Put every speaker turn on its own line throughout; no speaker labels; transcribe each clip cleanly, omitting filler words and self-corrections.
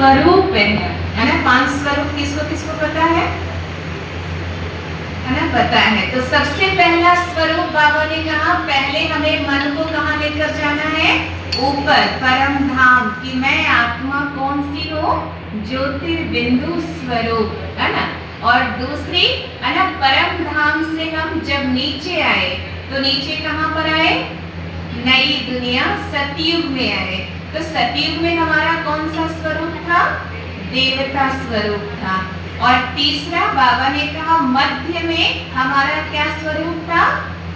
स्वरूप है ना। 5 स्वरूप किसको किसको पता है ना, पता है। तो सबसे पहला स्वरूप बाबा ने कहा पहले हमें मन को कहाँ लेकर जाना है, ऊपर परम धाम, कि मैं आत्मा कौन सी हूँ, ज्योतिर्बिंदु स्वरूप, है ना। और दूसरी है ना, परम धाम से हम जब नीचे आए तो नीचे कहाँ पर आए, नई दुनिया सतयुग में आए। तो सतयुग में हमारा कौन सा स्वरूप था, देवता स्वरूप था। और तीसरा बाबा ने कहा मध्य में हमारा क्या स्वरूप था,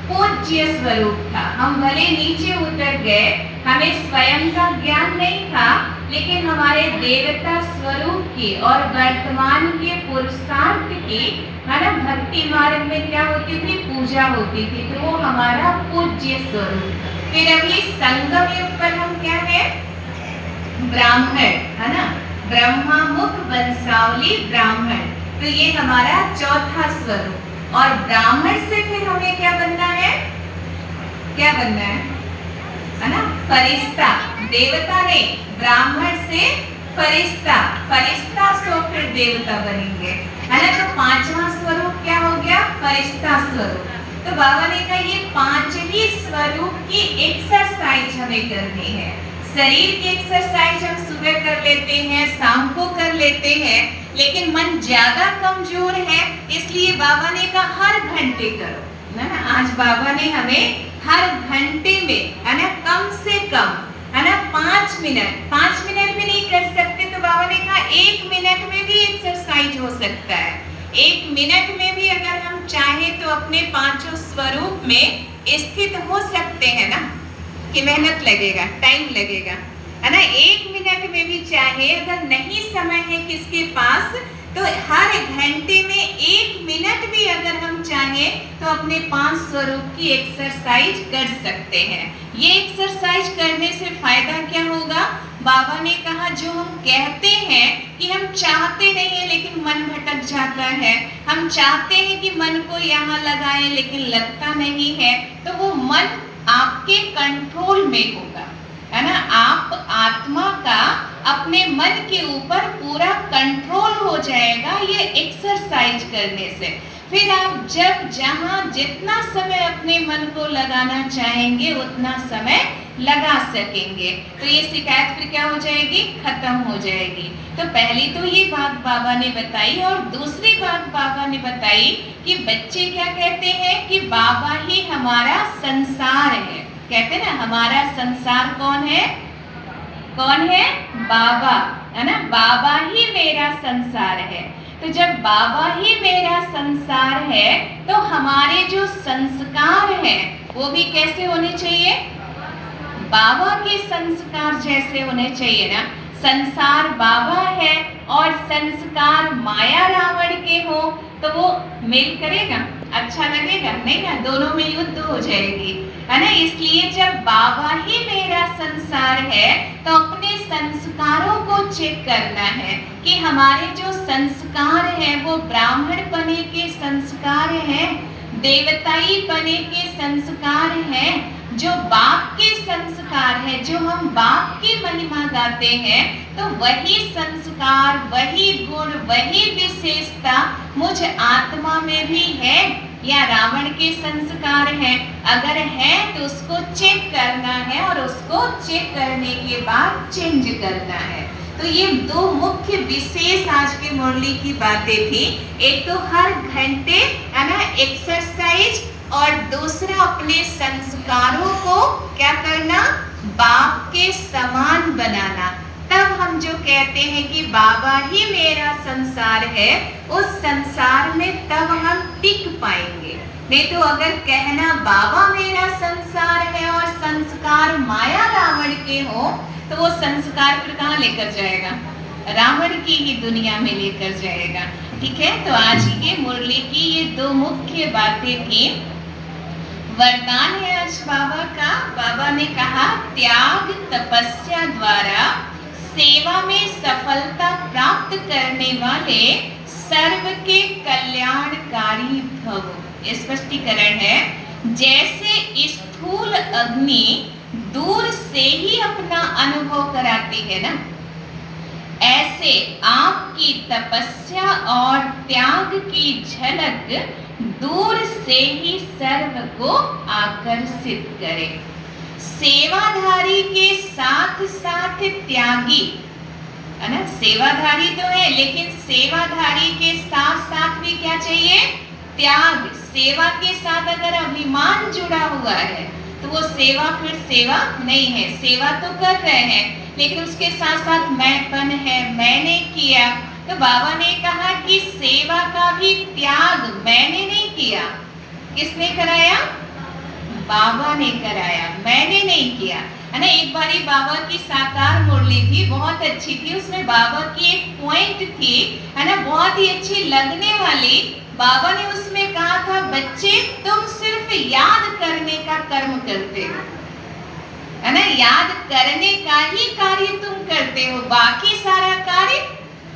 पूज्य स्वरूप था। हम भले नीचे उतर गए, हमें स्वयं का ज्ञान नहीं था, लेकिन हमारे देवता स्वरूप की और वर्तमान के पुरुषार्थ की, है ना, भक्ति मार्ग में क्या होती थी, पूजा होती थी। तो वो हमारा पूज्य स्वरूप। फिर अभी संगम युग पर हम क्या है, ब्राह्मण, है ना, ब्रह्मा मुख वंशावली ब्राह्मण। तो ये हमारा चौथा स्वरूप। और ब्राह्मण से फिर हमें क्या बनना है, क्या बनना है ना, फरिश्ता। देवता नहीं, ब्राह्मण से फरिश्ता, फरिश्ता से फिर देवता बनेंगे, है ना। तो 5वां स्वरूप क्या हो गया, फरिश्ता स्वरूप। तो बाबा ने कहा ये 5 ही स्वरूप की एक्सरसाइज हमें करनी है। शरीर की एक्सरसाइज हम सुबह कर लेते हैं, शाम को कर लेते हैं, लेकिन मन ज्यादा कमजोर है, इसलिए बाबा ने कहा हर घंटे करो, है ना। आज बाबा ने हमें हर घंटे में, है ना, कम से कम, है ना, 5 मिनट, 5 मिनट भी नहीं कर सकते तो बाबा ने कहा 1 मिनट में भी एक्सरसाइज हो सकता है। 1 मिनट में भी अगर हम चाहें तो अपने 5 स्वरूप में स्थित हो सकते हैं ना, कि मेहनत लगेगा, टाइम लगेगा, है ना। 1 मिनट में भी चाहे, अगर नहीं समय है किसके पास, तो हर घंटे में 1 मिनट भी अगर हम चाहें तो अपने 5 स्वरूप की एक्सरसाइज कर सकते हैं। ये एक्सरसाइज करने से फायदा क्या होगा, बाबा ने कहा जो हम कहते हैं कि हम चाहते नहीं है लेकिन मन भटक जाता है, हम चाहते हैं कि मन को यहाँ लगाएं लेकिन लगता नहीं है, तो वो मन आपके कंट्रोल में होगा, है ना। आप आत्मा का अपने मन के ऊपर पूरा कंट्रोल हो जाएगा ये एक्सरसाइज करने से। फिर आप जब जहाँ जितना समय अपने मन को लगाना चाहेंगे उतना समय लगा सकेंगे। तो ये शिकायत फिर क्या हो जाएगी, खत्म हो जाएगी। तो पहली तो ये बात बाबा ने बताई। और दूसरी बात बाबा ने बताई कि बच्चे क्या कहते हैं कि बाबा ही हमारा संसार है। कहते ना हमारा संसार कौन है, कौन है, बाबा, है ना। बाबा ही मेरा संसार है। तो जब बाबा ही मेरा संसार है तो हमारे जो संस्कार हैं वो भी कैसे होने चाहिए, बाबा के संस्कार जैसे होने चाहिए ना। संसार बाबा है और संस्कार माया रावण के हो तो वो मेल करेगा, अच्छा लगेगा नहीं ना, दोनों में युद्ध हो जाएगी, है ना। इसलिए जब बाबा ही मेरा संसार है तो अपने संस्कारों को चेक करना है कि हमारे जो संस्कार हैं वो ब्राह्मण पने के संस्कार हैं, देवताई पने के संस्कार हैं, जो बाप के संस्कार है, जो हम बाप की महिमा गाते हैं, तो वही संस्कार, वही गुण, वही विशेषता मुझ आत्मा में भी है या रावण के संस्कार हैं। अगर है तो उसको चेक करना है और उसको चेक करने के बाद चेंज करना है। तो ये 2 मुख्य विशेष आज की मुरली की बातें थी। एक तो हर घंटे, है ना, एक्सरसाइज, और दूसरा अपने संस्कारों को क्या करना, बाप के समान बनाना। तब हम जो कहते हैं कि बाबा ही मेरा संसार है, उस संसार में तब हम टिक पाएंगे। नहीं तो अगर कहना बाबा मेरा संसार है और संस्कार माया रावण के हो तो वो संस्कार फिर कहाँ लेकर जाएगा, रावण की ही दुनिया में लेकर जाएगा। ठीक है, तो आज के मुरली की ये 2 मुख्य बातें थी। वरदान है आज बाबा का। बाबा ने कहा त्याग तपस्या द्वारा सेवा में सफलता प्राप्त करने वाले सर्व के कल्याणकारी भव। स्पष्टीकरण है, जैसे स्थूल अग्नि दूर से ही अपना अनुभव कराती है ना, ऐसे जैसे आपकी तपस्या और त्याग की झलक दूर से ही सर्व को आकर्षित करे। सेवाधारी के साथ साथ त्यागी, है ना, सेवाधारी तो है लेकिन सेवाधारी के साथ साथ भी क्या चाहिए? त्याग। सेवा के साथ अगर अभिमान जुड़ा हुआ है तो वो सेवा फिर सेवा नहीं है। सेवा तो कर रहे हैं लेकिन उसके साथ साथ मैंपन है, मैंने किया। तो बाबा ने कहा कि सेवा का भी त्याग मैंने नहीं किया। किसने कराया? बाबा ने कराया, मैंने नहीं किया, है ना। एक बारी बाबा की साकार मुरली थी, बहुत अच्छी थी। उसमें बाबा की एक पॉइंट थी, है ना, बहुत ही अच्छी लगने वाली। बाबा ने उसमें कहा था, बच्चे तुम सिर्फ याद करने का कर्म करते हो, है ना, याद करने का ही कार्य तुम करते हो, बाकी सारा कार्य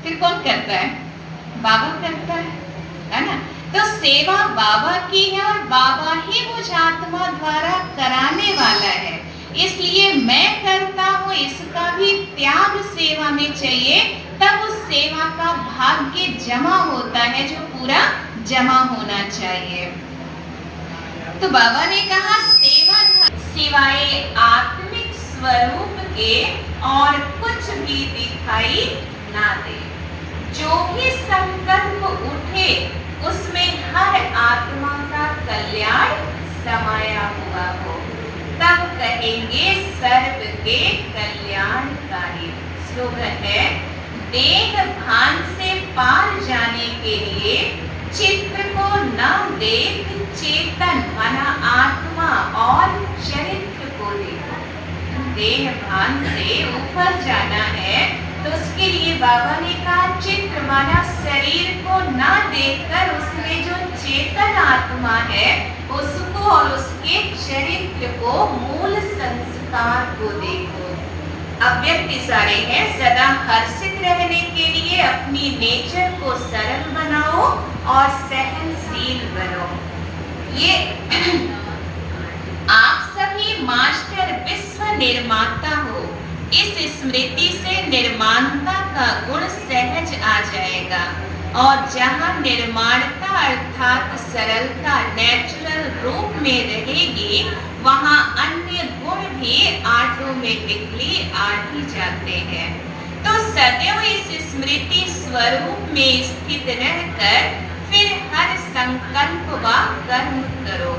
फिर कौन करता है? बाबा करता है ना। तो सेवा बाबा की है और बाबा ही मुझ आत्मा द्वारा कराने वाला है, इसलिए मैं करता हूँ। इसका भी त्याग सेवा में चाहिए, तब उस सेवा का भाग्य जमा होता है जो पूरा जमा होना चाहिए। तो बाबा ने कहा सेवा सिवाय आत्मिक स्वरूप के और कुछ भी दिखाई ना दे। जो भी संकल्प उठे उसमें हर आत्मा का कल्याण समाया हुआ हो, तब कहेंगे सर्व के कल्याणकारी। स्लोगन है, देह भान से पार जाने के लिए चित्र को न देख चेतन माना आत्मा और चरित्र को देखो। देह भान से ऊपर जाना है तो उसके लिए बाबा ने कहा चित्र माना शरीर को न देखकर उसमें जो चेतन आत्मा है उसको और उसके चरित्र को, मूल संस्कार को देखो। अव्यक्त इशारे हैं, सदा हर्षित रहने के लिए अपनी नेचर को सरल बनाओ और सहनशील बनो। ये आप सभी मास्टर विश्व निर्माता हो, इस स्मृति से निर्माणता का गुण सहज आ जाएगा। और जहाँ निर्माणता अर्थात सरलता नेचुरल रूप में रहेगी, वहाँ अन्य गुण भी ऑटोमेटिकली आ ही जाते हैं। तो सदैव इस स्मृति स्वरूप में स्थित रहकर फिर हर संकल्प व कर्म करो।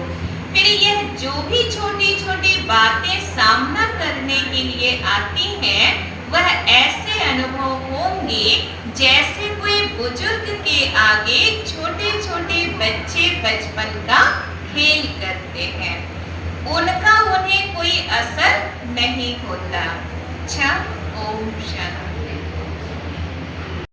फिर यह जो भी छोटी छोटी बातें सामना करने के लिए आती हैं, वह ऐसे अनुभव होंगे जैसे कोई बुजुर्ग के आगे छोटे छोटे बच्चे बचपन का खेल करते हैं, उनका उन्हें कोई असर नहीं होता। अच्छा, ओम शांति।